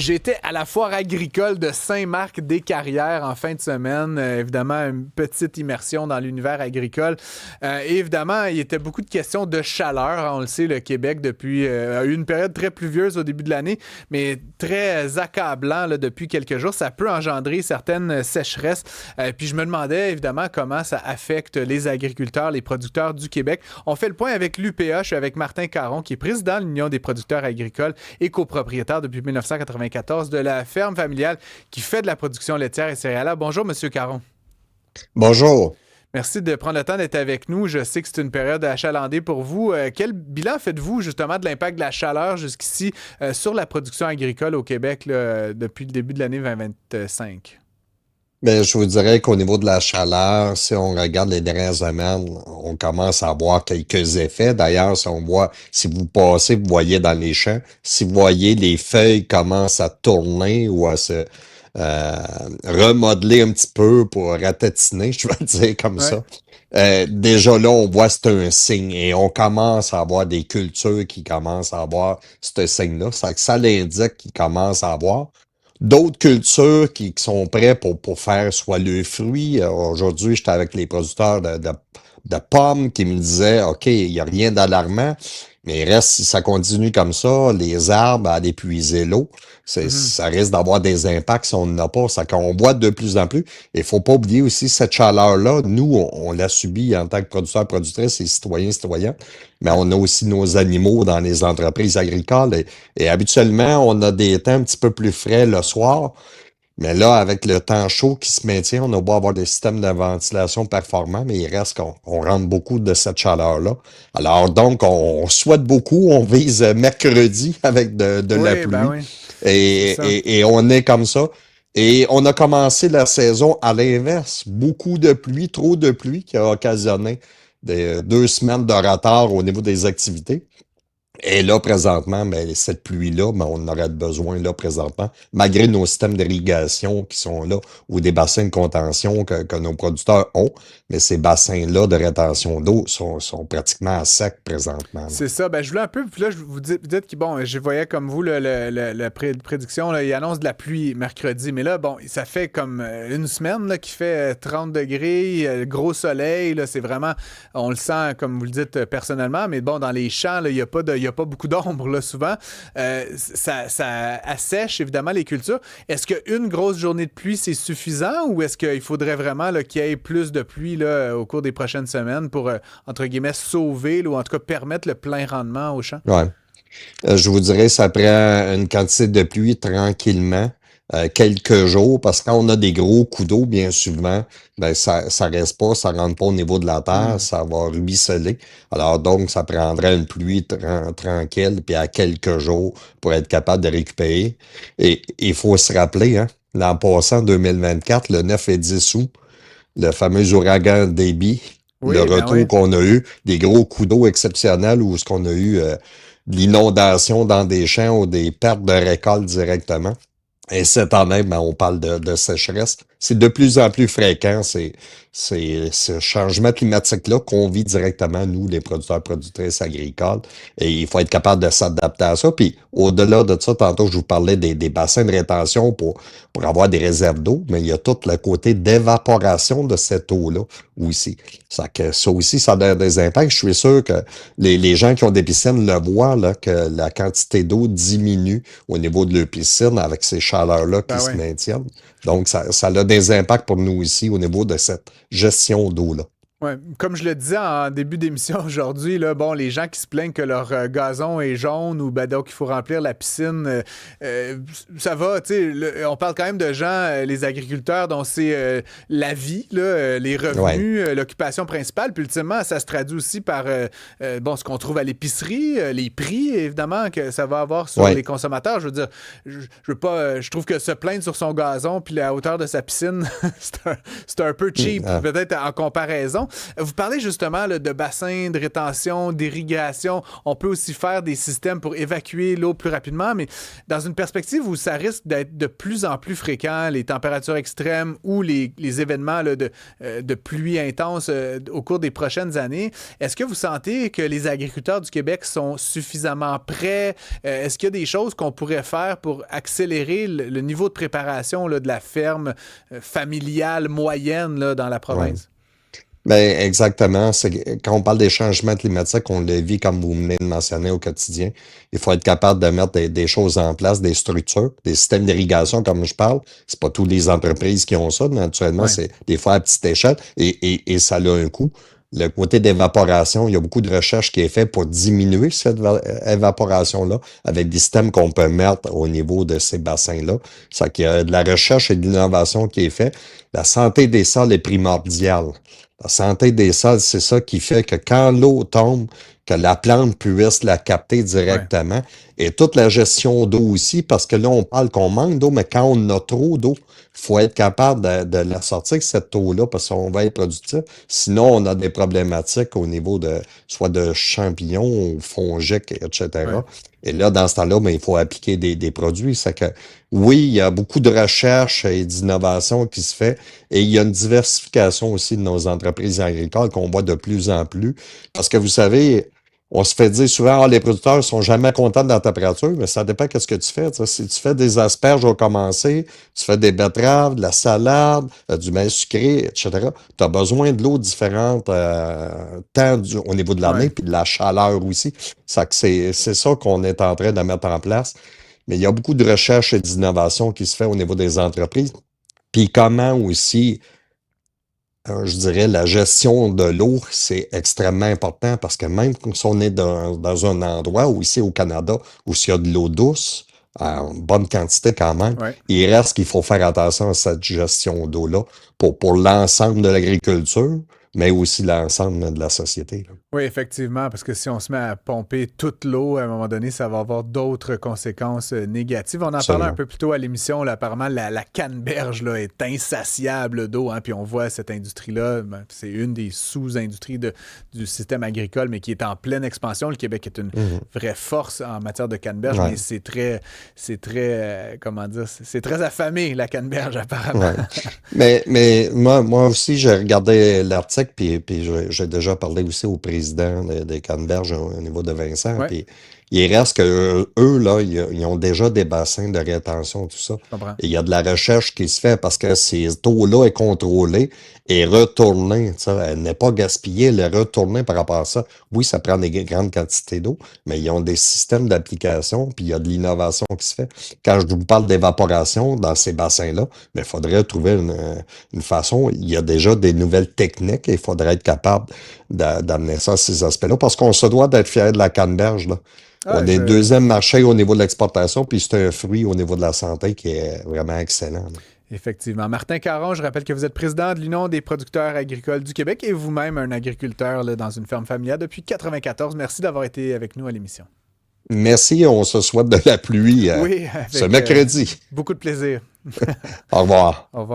J'étais à la foire agricole de Saint-Marc-des-Carrières en fin de semaine. Évidemment, une petite immersion dans l'univers agricole. Et évidemment, il y était beaucoup de questions de chaleur. On le sait, le Québec a eu une période très pluvieuse au début de l'année, mais très accablant là, depuis quelques jours. Ça peut engendrer certaines sécheresses. Puis je me demandais évidemment comment ça affecte les agriculteurs, les producteurs du Québec. On fait le point avec l'UPA. Je suis avec Martin Caron, qui est président de l'Union des producteurs agricoles et copropriétaire depuis 1994 de la ferme familiale qui fait de la production laitière et céréalière. Bonjour, M. Caron. Bonjour. Merci de prendre le temps d'être avec nous. Je sais que c'est une période achalandée pour vous. Quel bilan faites-vous justement de l'impact de la chaleur jusqu'ici sur la production agricole au Québec là, depuis le début de l'année 2025? Ben, je vous dirais qu'au niveau de la chaleur, si on regarde les dernières semaines, on commence à voir quelques effets. D'ailleurs, si vous passez, vous voyez dans les champs, si vous voyez les feuilles commencent à tourner ou à se euh, remodeler un petit peu pour ratatiner, je vais le dire comme Ouais. ça. Déjà là, on voit que c'est un signe et on commence à avoir des cultures qui commencent à avoir ce signe-là. Ça l'indique qu'ils commencent à avoir d'autres cultures qui sont prêts pour faire soit le fruit. Aujourd'hui, j'étais avec les producteurs de pommes qui me disaient, OK, il n'y a rien d'alarmant, mais il reste, si ça continue comme ça, les arbres à épuiser l'eau, Mhm. ça risque d'avoir des impacts si on n'en a pas. Ça qu'on voit de plus en plus. Il faut pas oublier aussi cette chaleur-là. Nous, on l'a subi en tant que producteurs, productrices et citoyens, citoyens, mais Ouais. on a aussi nos animaux dans les entreprises agricoles et habituellement, on a des temps un petit peu plus frais le soir. Mais là, avec le temps chaud qui se maintient, on a beau avoir des systèmes de ventilation performants, mais il reste qu'on rentre beaucoup de cette chaleur-là. Alors donc, on souhaite beaucoup, on vise mercredi avec de la Oui, ben pluie oui, c'est et, ça. et on est comme ça. Et on a commencé la saison à l'inverse. Beaucoup de pluie, trop de pluie qui a occasionné 2 semaines de retard au niveau des activités. Et là, présentement, ben, cette pluie-là, ben, on aurait besoin, là, présentement, malgré nos systèmes d'irrigation qui sont là, ou des bassins de contention que nos producteurs ont, mais ces bassins-là de rétention d'eau sont pratiquement à sec présentement, là. C'est ça. Ben, je voulais un peu. Puis là, vous dites que, bon, je voyais comme vous la prédiction. Là, il annonce de la pluie mercredi. Mais là, bon, ça fait comme une semaine là, qu'il fait 30 degrés, gros soleil. Là, c'est vraiment. On le sent, comme vous le dites personnellement. Mais bon, dans les champs, là, il y a pas beaucoup d'ombre là, souvent. Ça assèche évidemment les cultures. Est-ce qu'une grosse journée de pluie, c'est suffisant ou est-ce qu'il faudrait vraiment là, qu'il y ait plus de pluie là, au cours des prochaines semaines pour, entre guillemets, sauver là, ou en tout cas permettre le plein rendement au champ? Ouais. Je vous dirais, ça prend une quantité de pluie tranquillement, quelques jours, parce que quand on a des gros coups d'eau, bien souvent, ben ça reste pas, ça rentre pas au niveau de la terre, Hmm. ça va ruisseler. Alors donc, ça prendrait une pluie tranquille, puis à quelques jours pour être capable de récupérer. Et il faut se rappeler, hein, l'an passant, 2024, le 9 et 10 août, le fameux ouragan Debby, le Oui, ben oui. retour qu'on a eu, des gros coups d'eau exceptionnels où ce qu'on a eu de l'inondation dans des champs ou des pertes de récolte directement. Et cette année, ben, on parle de sécheresse. C'est de plus en plus fréquent, ce changement climatique-là qu'on vit directement, nous, les producteurs, productrices agricoles. Et il faut être capable de s'adapter à ça. Puis, au-delà de ça, tantôt, je vous parlais des bassins de rétention pour avoir des réserves d'eau, mais il y a tout le côté d'évaporation de cette eau-là aussi. Ça aussi, ça a des impacts. Je suis sûr que les gens qui ont des piscines le voient, là, que la quantité d'eau diminue au niveau de leur piscine avec ces chaleurs-là qui Ben se oui. maintiennent. Donc, ça a des impacts pour nous ici au niveau de cette gestion d'eau-là. Ouais, comme je le disais en début d'émission aujourd'hui, là, bon, les gens qui se plaignent que leur gazon est jaune ou ben, donc il faut remplir la piscine, ça va, tu sais, on parle quand même de gens, les agriculteurs dont c'est la vie, là, les Ouais. revenus, l'occupation principale, puis ultimement, ça se traduit aussi par bon, ce qu'on trouve à l'épicerie, les prix, évidemment, que ça va avoir sur Ouais. les consommateurs. Je veux dire, je veux pas, je trouve que se plaindre sur son gazon puis la hauteur de sa piscine, c'est un peu cheap, Ah, peut-être en comparaison. Vous parlez justement là, de bassins de rétention, d'irrigation. On peut aussi faire des systèmes pour évacuer l'eau plus rapidement, mais dans une perspective où ça risque d'être de plus en plus fréquent, les températures extrêmes ou les événements là, de pluie intense au cours des prochaines années, est-ce que vous sentez que les agriculteurs du Québec sont suffisamment prêts? Est-ce qu'il y a des choses qu'on pourrait faire pour accélérer le niveau de préparation là, de la ferme familiale moyenne là, dans la Ouais. province? Ben, exactement. Quand on parle des changements climatiques, on le vit comme vous venez de mentionner au quotidien. Il faut être capable de mettre des choses en place, des structures, des systèmes d'irrigation, comme je parle. C'est pas toutes les entreprises qui ont ça. Naturellement, Oui, c'est des fois à petite échelle et ça a un coût. Le côté d'évaporation, il y a beaucoup de recherches qui est fait pour diminuer cette évaporation-là avec des systèmes qu'on peut mettre au niveau de ces bassins-là. C'est qu'il y a de la recherche et de l'innovation qui est fait. La santé des sols est primordiale. La santé des sols, c'est ça qui fait que quand l'eau tombe, que la plante puisse la capter oui, directement. Et toute la gestion d'eau aussi, parce que là, on parle qu'on manque d'eau, mais quand on a trop d'eau, il faut être capable de la sortir, cette eau-là, parce qu'on va être productif. Sinon, on a des problématiques au niveau de soit de champignons ou fongiques, oui. etc. Et là, dans ce temps-là, ben, il faut appliquer des produits. C'est que oui, il y a beaucoup de recherche et d'innovation qui se fait. Et il y a une diversification aussi de nos entreprises agricoles qu'on voit de plus en plus. Parce que vous savez, on se fait dire souvent, ah, les producteurs sont jamais contents de la température, mais ça dépend de ce que tu fais. Tu sais. Si tu fais des asperges au commencer, tu fais des betteraves, de la salade, du maïs sucré, etc., tu as besoin de l'eau différente au niveau de l'année, Ouais. puis de la chaleur aussi. Ça que c'est ça qu'on est en train de mettre en place. Mais il y a beaucoup de recherche et d'innovation qui se fait au niveau des entreprises. Puis comment aussi je dirais la gestion de l'eau, c'est extrêmement important parce que même si on est dans un endroit ou ici au Canada où il y a de l'eau douce, en bonne quantité quand même, Ouais. il reste qu'il faut faire attention à cette gestion d'eau-là pour l'ensemble de l'agriculture, mais aussi l'ensemble de la société. Là. Oui, effectivement, parce que si on se met à pomper toute l'eau, à un moment donné, ça va avoir d'autres conséquences négatives. On en parlait un Absolument. peu plus tôt à l'émission, là, apparemment, la canneberge là, est insatiable d'eau, hein, puis on voit cette industrie-là, ben, c'est une des sous-industries du système agricole, mais qui est en pleine expansion. Le Québec est une Mhm. vraie force en matière de canneberge, mais Ouais. comment dire, c'est très affamé, la canneberge, apparemment. Ouais. Mais moi aussi, j'ai regardé l'article, puis j'ai déjà parlé aussi au président des Canneberges au niveau de Vincent, Oui, puis il reste que eux, là, ils ont déjà des bassins de rétention, tout ça. je comprends. Et il y a de la recherche qui se fait parce que ces eaux-là est contrôlée et retournée, tu sais, elle n'est pas gaspillée, elle est retournée par rapport à ça. Oui, ça prend des grandes quantités d'eau, mais ils ont des systèmes d'application, puis il y a de l'innovation qui se fait. Quand je vous parle d'évaporation dans ces bassins-là, mais il faudrait trouver une façon. Il y a déjà des nouvelles techniques et il faudrait être capable d'amener ça à ces aspects-là parce qu'on se doit d'être fier de la canneberge, là. Ah, On est deuxième marché au niveau de l'exportation, puis c'est un fruit au niveau de la santé qui est vraiment excellent. Là. effectivement. Martin Caron, je rappelle que vous êtes président de l'Union des producteurs agricoles du Québec et vous-même un agriculteur là, dans une ferme familiale depuis 1994. Merci d'avoir été avec nous à l'émission. Merci, on se souhaite de la pluie Oui, ce avec mercredi. beaucoup de plaisir. Au revoir. Au revoir.